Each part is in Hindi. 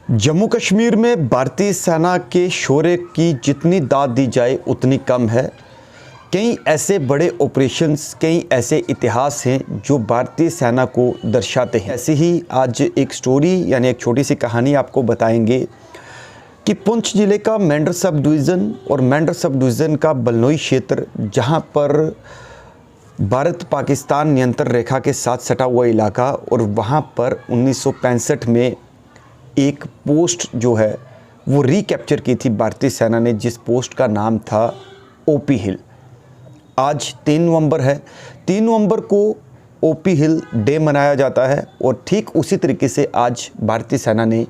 जम्मू कश्मीर में भारतीय सेना के शौर्य की जितनी दाद दी जाए उतनी कम है। कई ऐसे बड़े ऑपरेशंस, कई ऐसे इतिहास हैं जो भारतीय सेना को दर्शाते हैं। ऐसे ही आज एक स्टोरी यानी एक छोटी सी कहानी आपको बताएंगे कि पुंछ ज़िले का मेंढर सब डिवीज़न और मेंढर सब डिवीज़न का बलनोई क्षेत्र, जहां पर भारत पाकिस्तान नियंत्रण रेखा के साथ सटा हुआ इलाका, और वहां पर 1965 में एक पोस्ट जो है वो रिकैप्चर की थी भारतीय सेना ने, जिस पोस्ट का नाम था ओपी हिल। आज 3 नवंबर है। 3 नवंबर को ओपी हिल डे मनाया जाता है और ठीक उसी तरीके से आज भारतीय सेना ने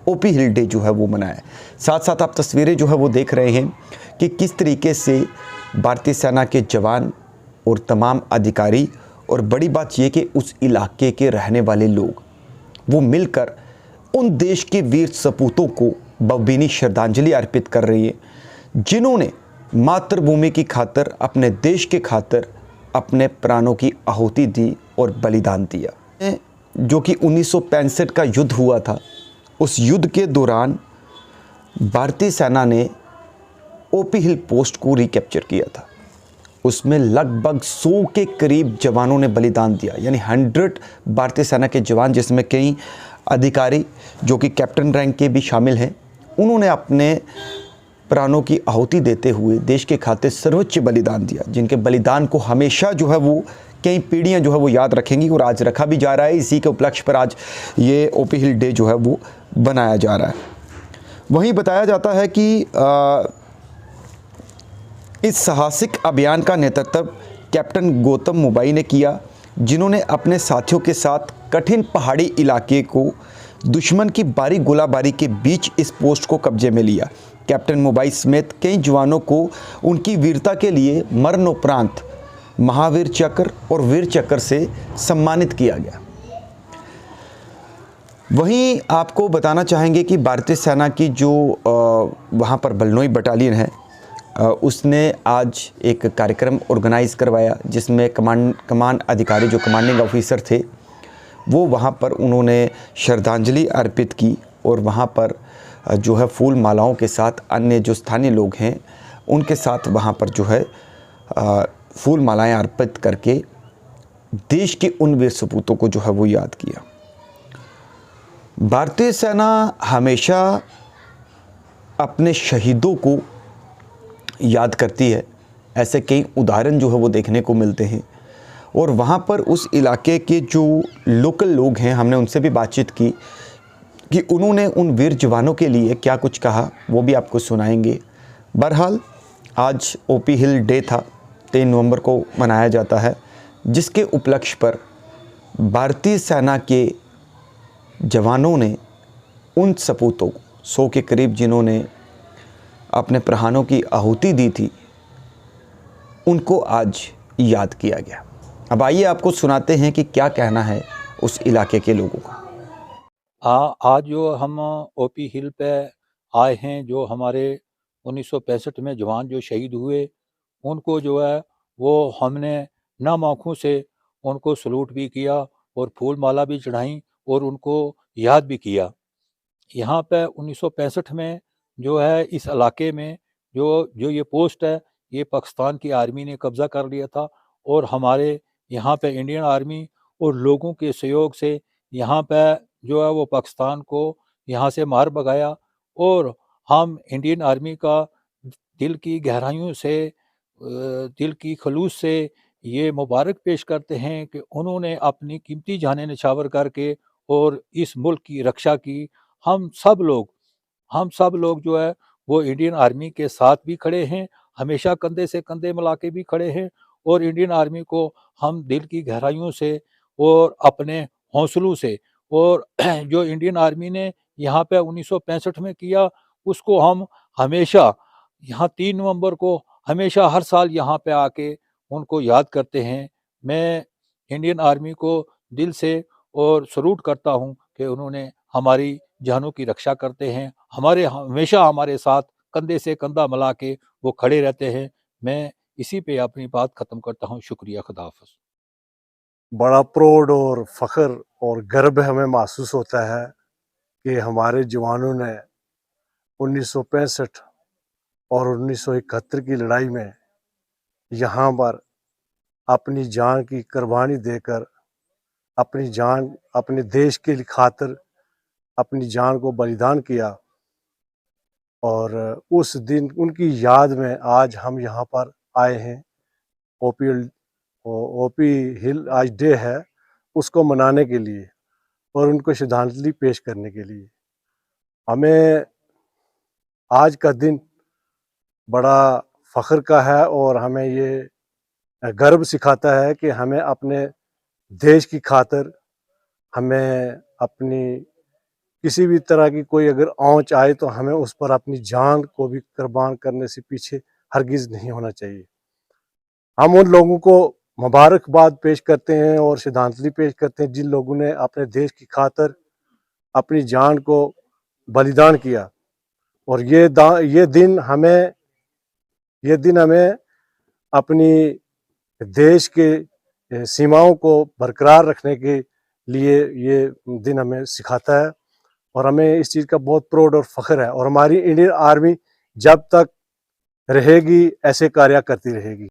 ओपी हिल डे जो है वो मनाया। साथ साथ आप तस्वीरें जो है वो देख रहे हैं कि किस तरीके से भारतीय सेना के जवान और तमाम अधिकारी, और बड़ी बात यह कि उस इलाके के रहने वाले लोग, वो मिलकर उन देश के वीर सपूतों को भावभीनी श्रद्धांजलि अर्पित कर रही है, जिन्होंने मातृभूमि की खातिर, अपने देश के खातिर अपने प्राणों की आहुति दी और बलिदान दिया। जो कि 1965 का युद्ध हुआ था, उस युद्ध के दौरान भारतीय सेना ने ओपी हिल पोस्ट को रिकैप्चर किया था। उसमें लगभग 100 के करीब जवानों ने बलिदान दिया, यानी 100 भारतीय सेना के जवान, जिसमें कई अधिकारी जो कि कैप्टन रैंक के भी शामिल हैं, उन्होंने अपने प्राणों की आहुति देते हुए देश के खातिर सर्वोच्च बलिदान दिया, जिनके बलिदान को हमेशा जो है वो कई पीढ़ियां जो है वो याद रखेंगी, और आज रखा भी जा रहा है। इसी के उपलक्ष्य पर आज ये ओपी हिल डे जो है वो बनाया जा रहा है। वहीं बताया जाता है कि इस साहसिक अभियान का नेतृत्व कैप्टन गौतम मुबाई ने किया, जिन्होंने अपने साथियों के साथ कठिन पहाड़ी इलाके को दुश्मन की भारी गोलाबारी के बीच इस पोस्ट को कब्जे में लिया। कैप्टन मुबाई समेत कई जवानों को उनकी वीरता के लिए मरणोपरांत महावीर चक्र और वीर चक्र से सम्मानित किया गया। वहीं आपको बताना चाहेंगे कि भारतीय सेना की जो वहाँ पर बलनोई बटालियन है, उसने आज एक कार्यक्रम ऑर्गेनाइज़ करवाया, जिसमें कमान अधिकारी, जो कमांडिंग ऑफिसर थे, वो वहाँ पर उन्होंने श्रद्धांजलि अर्पित की, और वहाँ पर जो है फूल मालाओं के साथ अन्य जो स्थानीय लोग हैं उनके साथ वहाँ पर जो है फूल मालाएं अर्पित करके देश के उन वीर सपूतों को जो है वो याद किया। भारतीय सेना हमेशा अपने शहीदों को याद करती है। ऐसे कई उदाहरण जो है वो देखने को मिलते हैं, और वहाँ पर उस इलाके के जो लोकल लोग हैं, हमने उनसे भी बातचीत की कि उन्होंने उन वीर जवानों के लिए क्या कुछ कहा, वो भी आपको सुनाएंगे। बहरहाल आज ओपी हिल डे था, 3 नवंबर को मनाया जाता है, जिसके उपलक्ष्य पर भारतीय सेना के जवानों ने उन सपूतों, 100 के करीब, जिन्होंने अपने प्राणों की आहुति दी थी, उनको आज याद किया गया। अब आइए आपको सुनाते हैं कि क्या कहना है उस इलाके के लोगों का। आज जो हम ओपी हिल पे आए हैं, जो हमारे 1965 में जवान जो शहीद हुए, उनको जो है वो हमने नम आँखों से उनको सलूट भी किया और फूल माला भी चढ़ाई और उनको याद भी किया। यहाँ पे 1965 में जो है इस इलाके में जो जो ये पोस्ट है, ये पाकिस्तान की आर्मी ने कब्ज़ा कर लिया था, और हमारे यहाँ पे इंडियन आर्मी और लोगों के सहयोग से यहाँ पे जो है वो पाकिस्तान को यहाँ से मार भगाया। और हम इंडियन आर्मी का दिल की गहराइयों से, दिल की खलूस से ये मुबारक पेश करते हैं कि उन्होंने अपनी कीमती जानें निछावर करके और इस मुल्क की रक्षा की। हम सब लोग जो है वो इंडियन आर्मी के साथ भी खड़े हैं, हमेशा कंधे से कंधे मिला के भी खड़े हैं, और इंडियन आर्मी को हम दिल की गहराइयों से और अपने हौसलों से, और जो इंडियन आर्मी ने यहाँ पे 1965 में किया, उसको हम हमेशा यहाँ 3 नवंबर को हमेशा हर साल यहाँ पे आके उनको याद करते हैं। मैं इंडियन आर्मी को दिल से और सैल्यूट करता हूँ कि उन्होंने हमारी जानों की रक्षा करते हैं, हमेशा हमारे साथ कंधे से कंधा मिला के वो खड़े रहते हैं। मैं इसी पे अपनी बात ख़त्म करता हूँ। शुक्रिया, खुदा हाफ़िज़। बड़ा प्राउड और फ़ख्र और गर्व हमें महसूस होता है कि हमारे जवानों ने 1965 और 1971 की लड़ाई में यहाँ पर अपनी जान की कुर्बानी देकर अपनी जान अपने देश के खातिर अपनी जान को बलिदान किया। और उस दिन उनकी याद में आज हम यहाँ पर आए हैं। ओपी हिल आज डे है, उसको मनाने के लिए और उनको श्रद्धांजलि पेश करने के लिए। हमें आज का दिन बड़ा फ़ख्र का है और हमें ये गर्व सिखाता है कि हमें अपने देश की खातिर हमें अपनी किसी भी तरह की कोई अगर आँच आए तो हमें उस पर अपनी जान को भी कुर्बान करने से पीछे हरगिज़ नहीं होना चाहिए। हम उन लोगों को मुबारकबाद पेश करते हैं और श्रद्धांजलि पेश करते हैं जिन लोगों ने अपने देश की खातिर अपनी जान को बलिदान किया। और ये दिन हमें अपनी देश के सीमाओं को बरकरार रखने के लिए ये दिन हमें सिखाता है और हमें इस चीज़ का बहुत प्राउड और फ़ख्र है। और हमारी इंडियन आर्मी जब तक रहेगी ऐसे कार्य करती रहेगी।